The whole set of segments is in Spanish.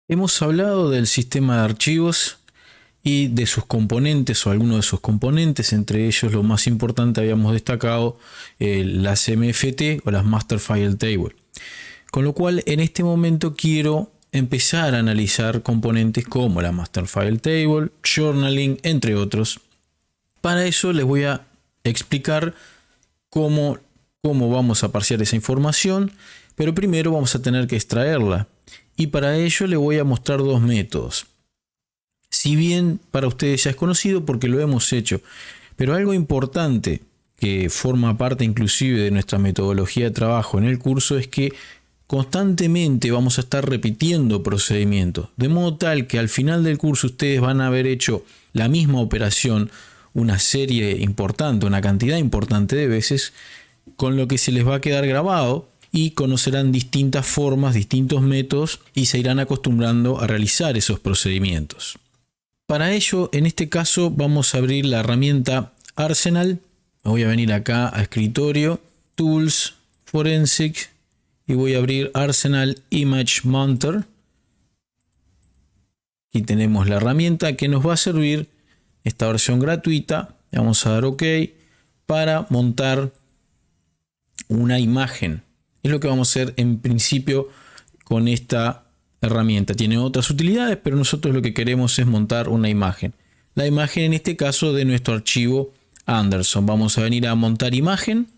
Hemos hablado del sistema de archivos y de sus componentes o algunos de sus componentes, entre ellos lo más importante habíamos destacado las MFT o las Master File Table. Con lo cual en este momento quiero empezar a analizar componentes como la Master File Table, Journaling, entre otros. Para eso les voy a explicar cómo vamos a parsear esa información, pero primero vamos a tener que extraerla. Y para ello le voy a mostrar dos métodos. Si bien para ustedes ya es conocido porque lo hemos hecho, pero algo importante que forma parte inclusive de nuestra metodología de trabajo en el curso es que constantemente vamos a estar repitiendo procedimientos, de modo tal que al final del curso ustedes van a haber hecho la misma operación una serie importante, una cantidad importante de veces, con lo que se les va a quedar grabado y conocerán distintas formas, distintos métodos y se irán acostumbrando a realizar esos procedimientos. Para ello, en este caso, vamos a abrir la herramienta Arsenal. Me voy a venir acá a Escritorio, Tools, Forensic y voy a abrir Arsenal Image Mounter. Aquí tenemos la herramienta que nos va a servir, esta versión gratuita. Le vamos a dar OK para montar una imagen. Es lo que vamos a hacer en principio con esta herramienta. Tiene otras utilidades, pero nosotros lo que queremos es montar una imagen. La imagen en este caso de nuestro archivo Anderson. Vamos a venir a montar imagen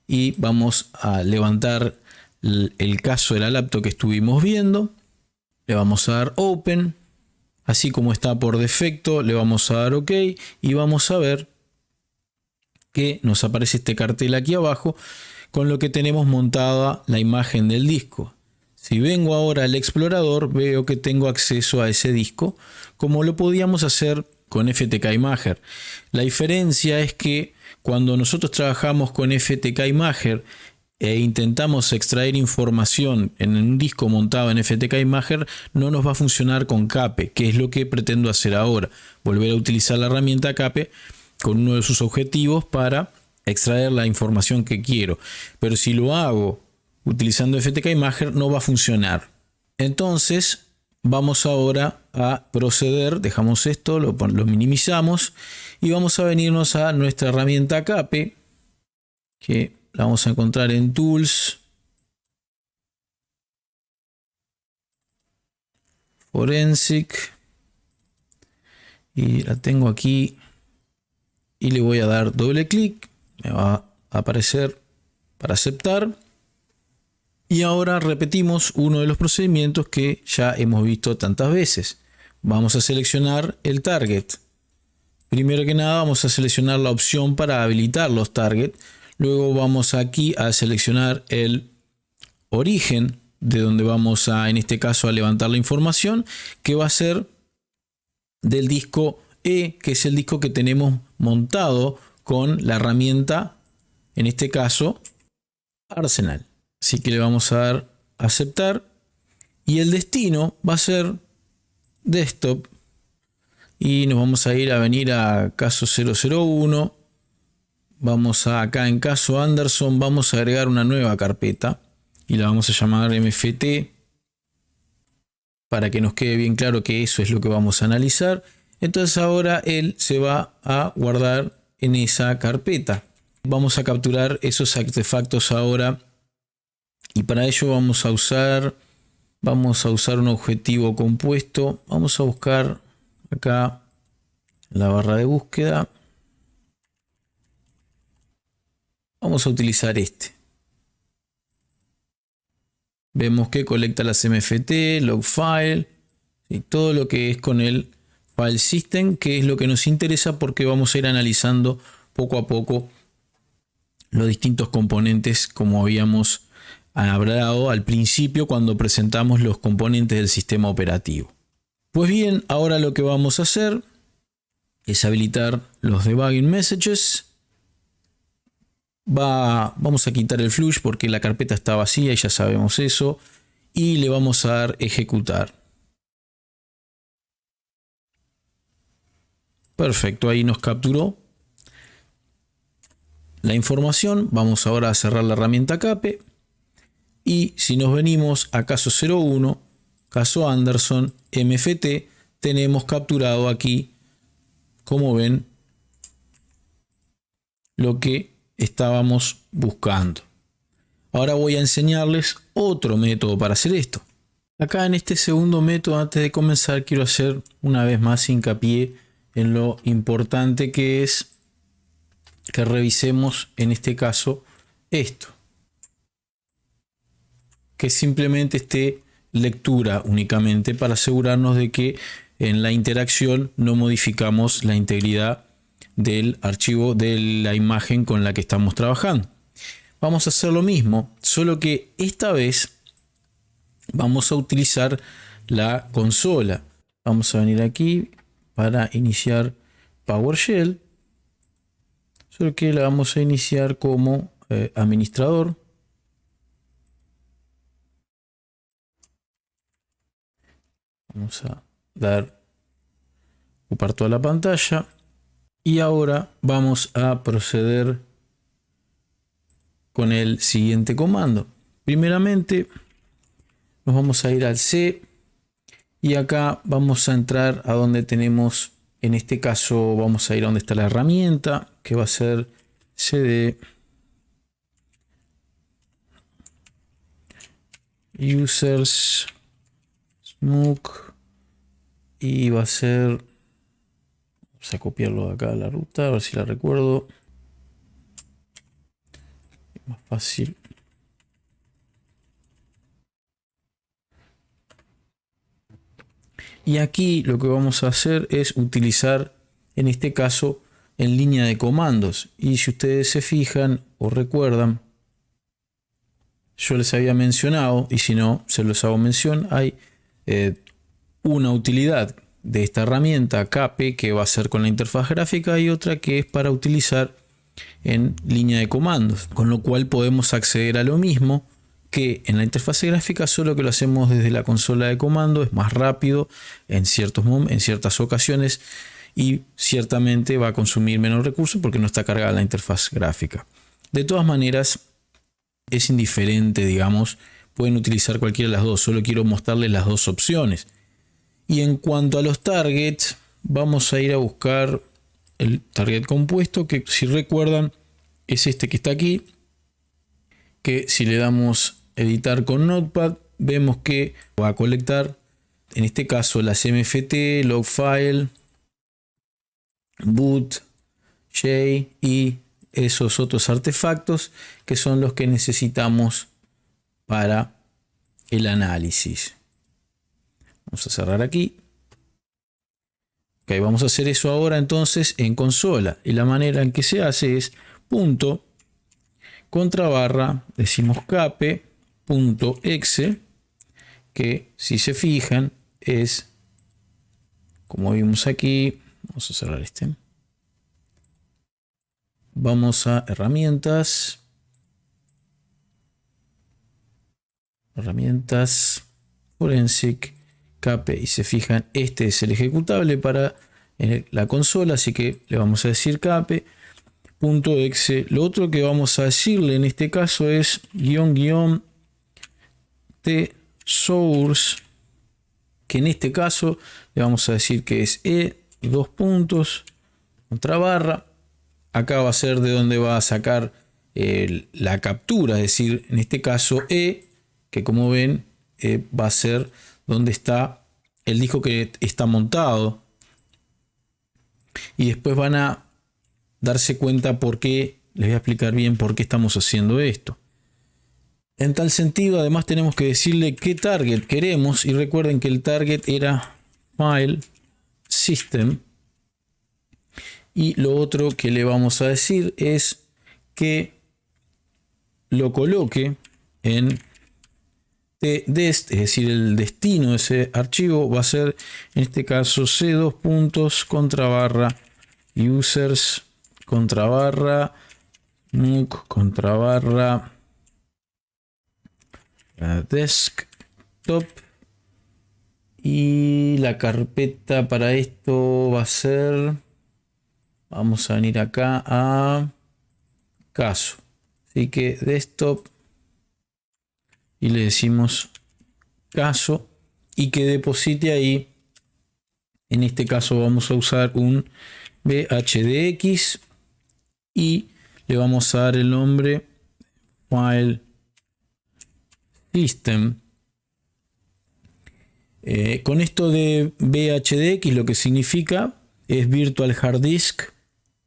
y vamos a levantar el caso de la laptop que estuvimos viendo. Le vamos a dar Open. Así como está por defecto, le vamos a dar OK y vamos a ver que nos aparece este cartel aquí abajo con lo que tenemos montada la imagen del disco. Si vengo ahora al explorador, veo que tengo acceso a ese disco, como lo podíamos hacer con FTK Imager. La diferencia es que cuando nosotros trabajamos con FTK Imager e intentamos extraer información en un disco montado en FTK Imager, no nos va a funcionar con CAPE, que es lo que pretendo hacer ahora. Volver a utilizar la herramienta CAPE con uno de sus objetivos para extraer la información que quiero. Pero si lo hago utilizando FTK Imager no va a funcionar. Entonces vamos ahora a proceder, dejamos esto, lo minimizamos y vamos a venirnos a nuestra herramienta CAPE, que la vamos a encontrar en Tools, Forensic, y la tengo aquí y le voy a dar doble clic. Me va a aparecer para aceptar. Y ahora repetimos uno de los procedimientos que ya hemos visto tantas veces. Vamos a seleccionar el target. Primero que nada vamos a seleccionar la opción para habilitar los targets. Luego vamos aquí a seleccionar el origen de donde vamos a, en este caso, a levantar la información, que va a ser del disco E, que es el disco que tenemos montado con la herramienta, en este caso, Arsenal. Así que le vamos a dar a aceptar y el destino va a ser desktop y nos vamos a ir a venir a caso 001. Vamos a acá en caso Anderson, vamos a agregar una nueva carpeta y la vamos a llamar MFT para que nos quede bien claro que eso es lo que vamos a analizar. Entonces ahora él se va a guardar en esa carpeta. Vamos a capturar esos artefactos ahora y para ello vamos a usar un objetivo compuesto. Vamos a buscar acá la barra de búsqueda. Vamos a utilizar este. Vemos que colecta las MFT, log file y todo lo que es con el file system, que es lo que nos interesa porque vamos a ir analizando poco a poco los distintos componentes como habíamos hablado al principio cuando presentamos los componentes del sistema operativo. Pues bien, ahora lo que vamos a hacer es habilitar los debugging messages. Vamos a quitar el flush porque la carpeta está vacía y ya sabemos eso. Y le vamos a dar ejecutar. Perfecto, ahí nos capturó la información. Vamos ahora a cerrar la herramienta CAPE. Y si nos venimos a caso 01, caso Anderson, MFT, tenemos capturado aquí, como ven, lo que estábamos buscando. Ahora voy a enseñarles otro método para hacer esto. Acá en este segundo método, antes de comenzar, quiero hacer una vez más hincapié en lo importante que es que revisemos en este caso esto. Que simplemente esté lectura únicamente para asegurarnos de que en la interacción no modificamos la integridad del archivo de la imagen con la que estamos trabajando. Vamos a hacer lo mismo, solo que esta vez vamos a utilizar la consola. Vamos a venir aquí para iniciar PowerShell, solo que la vamos a iniciar como administrador. Vamos a ocupar toda la pantalla y ahora vamos a proceder con el siguiente comando. Primeramente nos vamos a ir al C y acá vamos a entrar a donde tenemos, en este caso vamos a ir a donde está la herramienta, que va a ser cd users smoke y va a ser, vamos a copiarlo de acá a la ruta, a ver si la recuerdo, es más fácil. Y aquí lo que vamos a hacer es utilizar, en este caso, en línea de comandos. Y si ustedes se fijan o recuerdan, yo les había mencionado, y si no, se los hago mención, hay una utilidad de esta herramienta CAPE que va a ser con la interfaz gráfica y otra que es para utilizar en línea de comandos. Con lo cual podemos acceder a lo mismo que en la interfaz gráfica, solo que lo hacemos desde la consola de comando, es más rápido en ciertas ocasiones y ciertamente va a consumir menos recursos porque no está cargada la interfaz gráfica. De todas maneras, es indiferente, digamos, pueden utilizar cualquiera de las dos, solo quiero mostrarles las dos opciones. Y en cuanto a los targets, vamos a ir a buscar el target compuesto, que si recuerdan es este que está aquí, que si le damos editar con Notepad, vemos que va a colectar, en este caso, las MFT, logfile, boot, J y esos otros artefactos que son los que necesitamos para el análisis. Vamos a cerrar aquí. Ok, vamos a hacer eso ahora entonces en consola. Y la manera en que se hace es punto contrabarra, decimos cape punto exe, que si se fijan es, como vimos aquí, vamos a cerrar este. Vamos a herramientas. Herramientas Forensic Cape y se fijan, este es el ejecutable para la consola, así que le vamos a decir cape.exe. Lo otro que vamos a decirle en este caso es --t source, que en este caso le vamos a decir que es dos puntos contra barra. Acá va a ser de donde va a sacar la captura, es decir, en este caso que como ven va a ser donde está el disco que está montado. Y después van a darse cuenta por qué, les voy a explicar bien por qué estamos haciendo esto. En tal sentido, además tenemos que decirle qué target queremos y recuerden que el target era file system. Y lo otro que le vamos a decir es que lo coloque en tdest, es decir, el destino de ese archivo va a ser en este caso c2 puntos contra barra users contra barra nuc contra barra desktop, y la carpeta para esto va a ser, vamos a venir acá a caso, así que desktop y le decimos caso y que deposite ahí. En este caso vamos a usar un bhdx y le vamos a dar el nombre file system. Con esto de bhdx lo que significa es virtual hard disk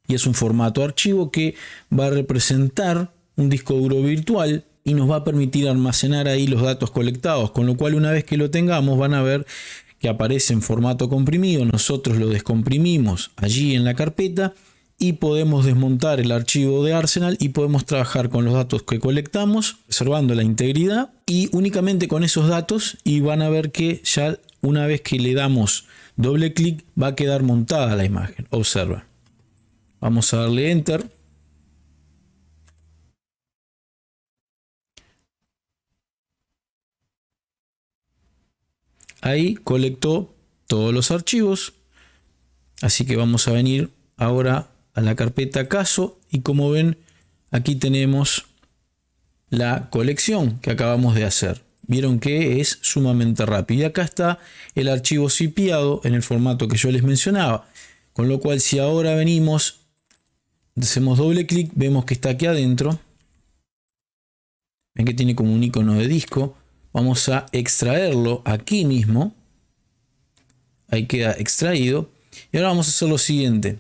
y es un formato archivo que va a representar un disco duro virtual y nos va a permitir almacenar ahí los datos colectados, con lo cual una vez que lo tengamos van a ver que aparece en formato comprimido. Nosotros lo descomprimimos allí en la carpeta y podemos desmontar el archivo de Arsenal y podemos trabajar con los datos que colectamos, preservando la integridad y únicamente con esos datos, y van a ver que ya una vez que le damos doble clic va a quedar montada la imagen. Observa. Vamos a darle Enter. Ahí colectó todos los archivos. Así que vamos a venir ahora a la carpeta caso y como ven aquí tenemos la colección que acabamos de hacer. Vieron que es sumamente rápido. Y acá está el archivo zipiado en el formato que yo les mencionaba. Con lo cual si ahora venimos, hacemos doble clic, vemos que está aquí adentro. Ven que tiene como un icono de disco. Vamos a extraerlo aquí mismo. Ahí queda extraído. Y ahora vamos a hacer lo siguiente.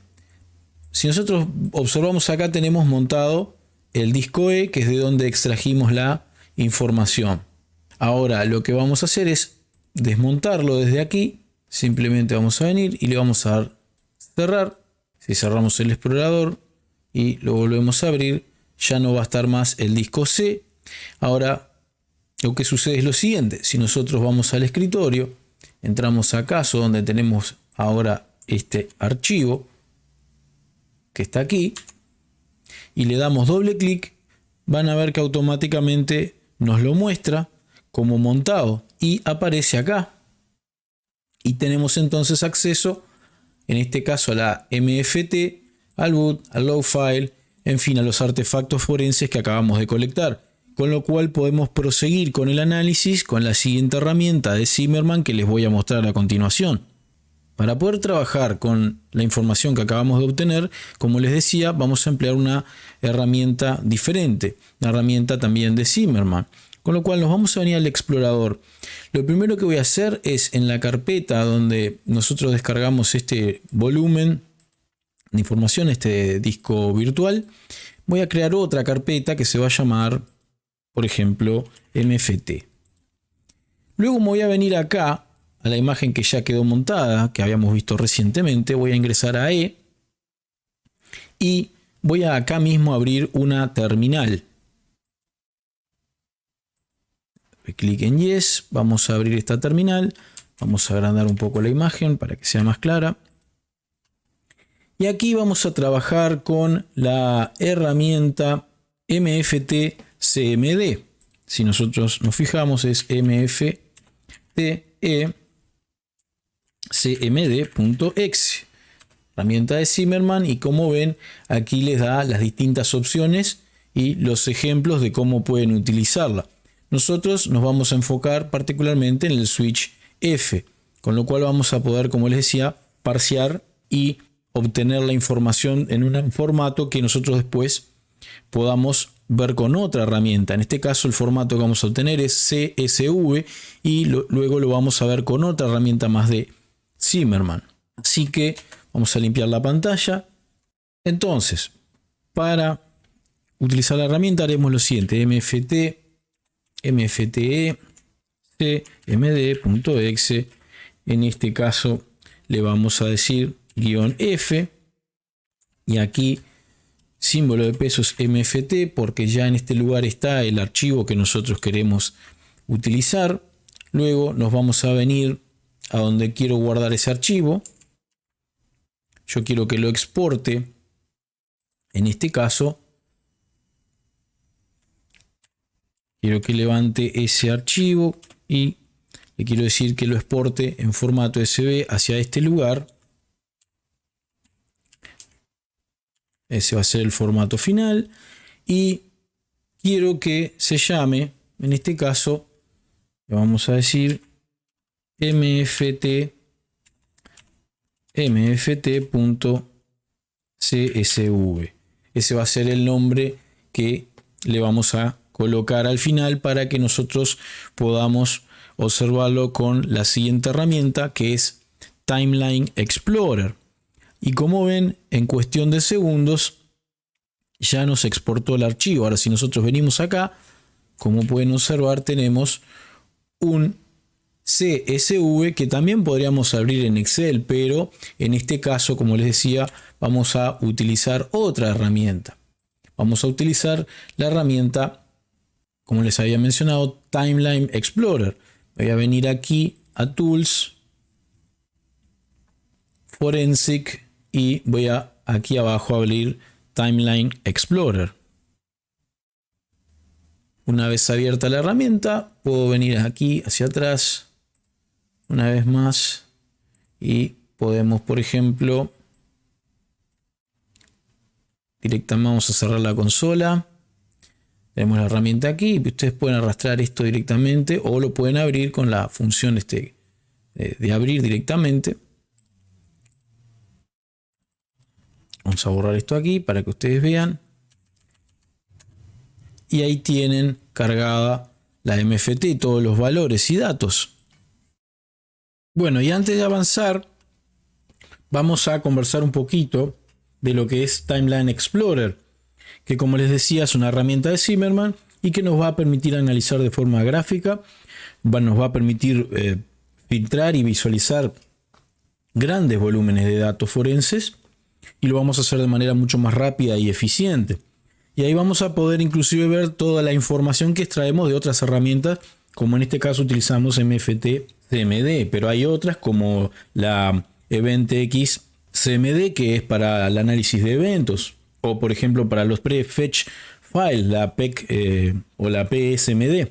Si nosotros observamos acá tenemos montado el disco E, que es de donde extrajimos la información. Ahora lo que vamos a hacer es desmontarlo desde aquí. Simplemente vamos a venir y le vamos a dar cerrar. Si cerramos el explorador y lo volvemos a abrir, ya no va a estar más el disco C. Ahora lo que sucede es lo siguiente. Si nosotros vamos al escritorio, entramos a caso donde tenemos ahora este archivo que está aquí y le damos doble clic, van a ver que automáticamente nos lo muestra como montado y aparece acá y tenemos entonces acceso en este caso a la MFT, al boot, al log file, en fin, a los artefactos forenses que acabamos de colectar, con lo cual podemos proseguir con el análisis con la siguiente herramienta de Zimmermann que les voy a mostrar a continuación. Para poder trabajar con la información que acabamos de obtener, como les decía, vamos a emplear una herramienta diferente, una herramienta también de Zimmermann. Con lo cual nos vamos a venir al explorador. Lo primero que voy a hacer es en la carpeta donde nosotros descargamos este volumen de información, este disco virtual, voy a crear otra carpeta que se va a llamar, por ejemplo, MFT. Luego me voy a venir acá a la imagen que ya quedó montada, que habíamos visto recientemente. Voy a ingresar a E y voy a acá mismo abrir una terminal. Doy clic en Yes, vamos a abrir esta terminal, vamos a agrandar un poco la imagen para que sea más clara. Y aquí vamos a trabajar con la herramienta MFT CMD. Si nosotros nos fijamos es MFT cmd.exe, herramienta de Zimmermann, y como ven aquí les da las distintas opciones y los ejemplos de cómo pueden utilizarla. Nosotros nos vamos a enfocar particularmente en el switch F, con lo cual vamos a poder, como les decía, parsear y obtener la información en un formato que nosotros después podamos ver con otra herramienta. En este caso el formato que vamos a obtener es CSV y luego lo vamos a ver con otra herramienta más de Zimmermann. Así que vamos a limpiar la pantalla. Entonces, para utilizar la herramienta haremos lo siguiente: mft mfte cmd.exe. En este caso le vamos a decir -F y aquí símbolo de pesos MFT, porque ya en este lugar está el archivo que nosotros queremos utilizar. Luego nos vamos a venir a donde quiero guardar ese archivo. Yo quiero que lo exporte. En este caso, quiero que levante ese archivo y le quiero decir que lo exporte en formato USB hacia este lugar. Ese va a ser el formato final. Y quiero que se llame, en este caso, le vamos a decir mft.csv. Ese va a ser el nombre que le vamos a colocar al final para que nosotros podamos observarlo con la siguiente herramienta, que es Timeline Explorer. Y como ven, en cuestión de segundos ya nos exportó el archivo. Ahora, si nosotros venimos acá, como pueden observar, tenemos un CSV que también podríamos abrir en Excel, pero en este caso, como les decía, vamos a utilizar otra herramienta. Vamos a utilizar la herramienta, como les había mencionado, Timeline Explorer. Voy a venir aquí a Tools, Forensic y voy a aquí abajo a abrir Timeline Explorer. Una vez abierta la herramienta, puedo venir aquí hacia atrás una vez más y podemos, por ejemplo, directamente vamos a cerrar la consola. Tenemos la herramienta aquí y ustedes pueden arrastrar esto directamente o lo pueden abrir con la función de abrir directamente. Vamos a borrar esto aquí para que ustedes vean. Y ahí tienen cargada la MFT, todos los valores y datos. Bueno, y antes de avanzar, vamos a conversar un poquito de lo que es Timeline Explorer, que como les decía es una herramienta de Zimmermann y que nos va a permitir analizar de forma gráfica, nos va a permitir filtrar y visualizar grandes volúmenes de datos forenses y lo vamos a hacer de manera mucho más rápida y eficiente. Y ahí vamos a poder inclusive ver toda la información que extraemos de otras herramientas, como en este caso utilizamos MFT CMD, pero hay otras como la EventX CMD, que es para el análisis de eventos, o por ejemplo para los prefetch files, la PEC o la PSMD,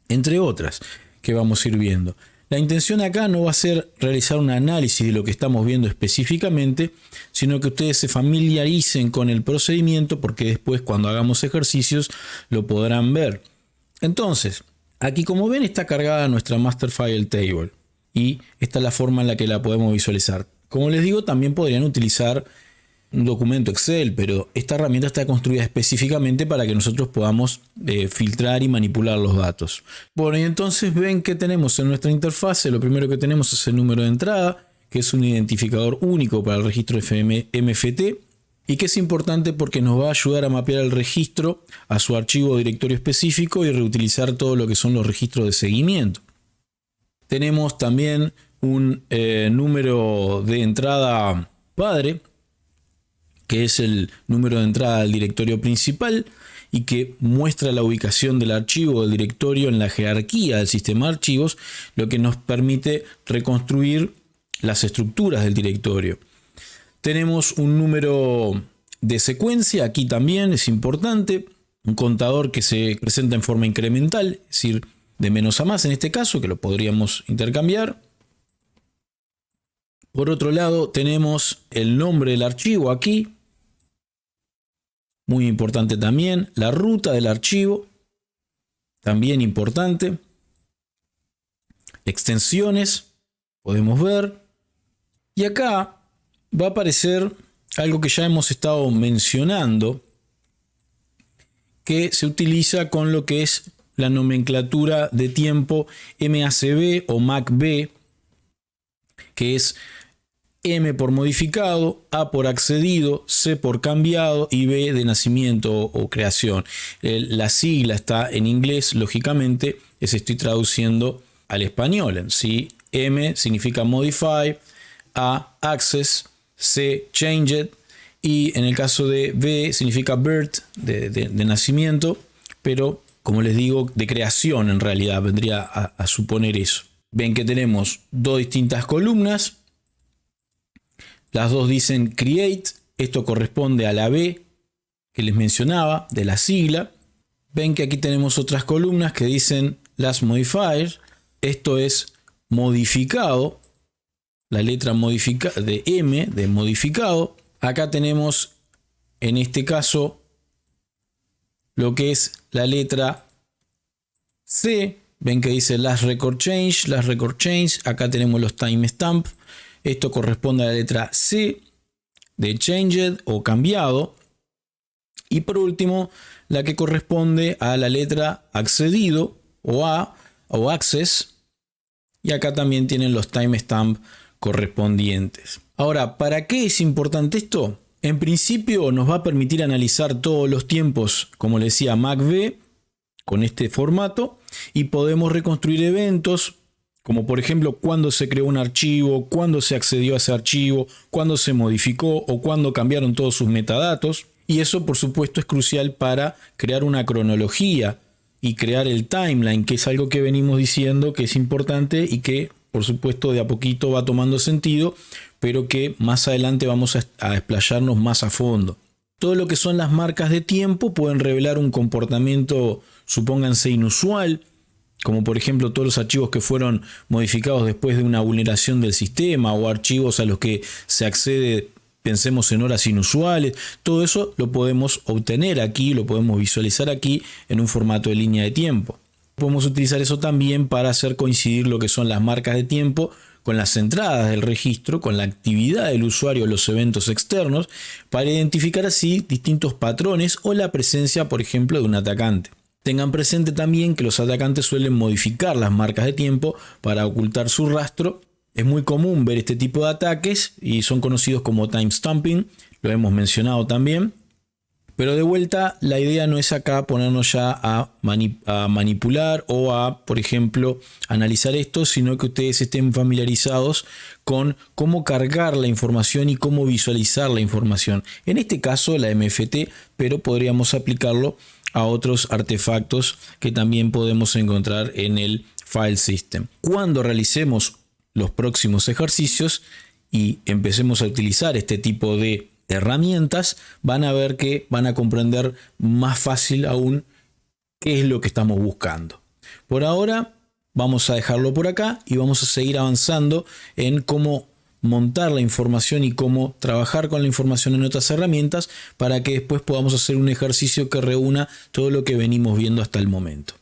entre otras que vamos a ir viendo. La intención acá no va a ser realizar un análisis de lo que estamos viendo específicamente, sino que ustedes se familiaricen con el procedimiento, porque después cuando hagamos ejercicios lo podrán ver. Entonces, aquí como ven está cargada nuestra Master File Table y esta es la forma en la que la podemos visualizar. Como les digo, también podrían utilizar un documento Excel, pero esta herramienta está construida específicamente para que nosotros podamos filtrar y manipular los datos. Bueno, y entonces ven que tenemos en nuestra interfase, lo primero que tenemos es el número de entrada, que es un identificador único para el registro MFT y que es importante porque nos va a ayudar a mapear el registro a su archivo o directorio específico y reutilizar todo lo que son los registros de seguimiento. Tenemos también un número de entrada padre, que es el número de entrada al directorio principal y que muestra la ubicación del archivo o del directorio en la jerarquía del sistema de archivos, lo que nos permite reconstruir las estructuras del directorio. Tenemos un número de secuencia, aquí también es importante, un contador que se presenta en forma incremental, es decir, de menos a más en este caso, que lo podríamos intercambiar. Por otro lado, tenemos el nombre del archivo aquí. Muy importante también. La ruta del archivo. También importante. Extensiones. Podemos ver. Y acá va a aparecer algo que ya hemos estado mencionando, que se utiliza con lo que es la nomenclatura de tiempo MACB o MACB, que es M por modificado, A por accedido, C por cambiado y B de nacimiento o creación. La sigla está en inglés, lógicamente, estoy traduciendo al español. ¿Sí? M significa modify, A access, C changed y en el caso de B significa birth, de nacimiento, pero como les digo, de creación en realidad vendría a suponer eso. Ven que tenemos dos distintas columnas. Las dos dicen create, esto corresponde a la B que les mencionaba de la sigla. Ven que aquí tenemos otras columnas que dicen last modifier, esto es modificado, la letra de M de modificado. Acá tenemos en este caso lo que es la letra C ven que dice last record change, acá tenemos los timestamp, esto corresponde a la letra C de changed o cambiado, y por último la que corresponde a la letra accedido o access, y acá también tienen los timestamp correspondientes. Ahora, ¿para qué es importante esto? En principio nos va a permitir analizar todos los tiempos, como le decía, MACV, con este formato, y podemos reconstruir eventos, como por ejemplo cuándo se creó un archivo, cuándo se accedió a ese archivo, cuándo se modificó o cuándo cambiaron todos sus metadatos. Y eso por supuesto es crucial para crear una cronología y crear el timeline, que es algo que venimos diciendo que es importante y que por supuesto de a poquito va tomando sentido, pero que más adelante vamos a explayarnos más a fondo. Todo lo que son las marcas de tiempo pueden revelar un comportamiento, supónganse, inusual, como por ejemplo todos los archivos que fueron modificados después de una vulneración del sistema o archivos a los que se accede, pensemos en horas inusuales. Todo eso lo podemos obtener aquí, lo podemos visualizar aquí en un formato de línea de tiempo. Podemos utilizar eso también para hacer coincidir lo que son las marcas de tiempo con las entradas del registro, con la actividad del usuario, los eventos externos, para identificar así distintos patrones o la presencia, por ejemplo, de un atacante. Tengan presente también que los atacantes suelen modificar las marcas de tiempo para ocultar su rastro. Es muy común ver este tipo de ataques y son conocidos como timestamping, lo hemos mencionado también. Pero de vuelta, la idea no es acá ponernos ya a manipular o a, por ejemplo, analizar esto, sino que ustedes estén familiarizados con cómo cargar la información y cómo visualizar la información. En este caso, la MFT, pero podríamos aplicarlo a otros artefactos que también podemos encontrar en el file system. Cuando realicemos los próximos ejercicios y empecemos a utilizar este tipo de herramientas, van a ver que van a comprender más fácil aún qué es lo que estamos buscando. Por ahora vamos a dejarlo por acá y vamos a seguir avanzando en cómo montar la información y cómo trabajar con la información en otras herramientas para que después podamos hacer un ejercicio que reúna todo lo que venimos viendo hasta el momento.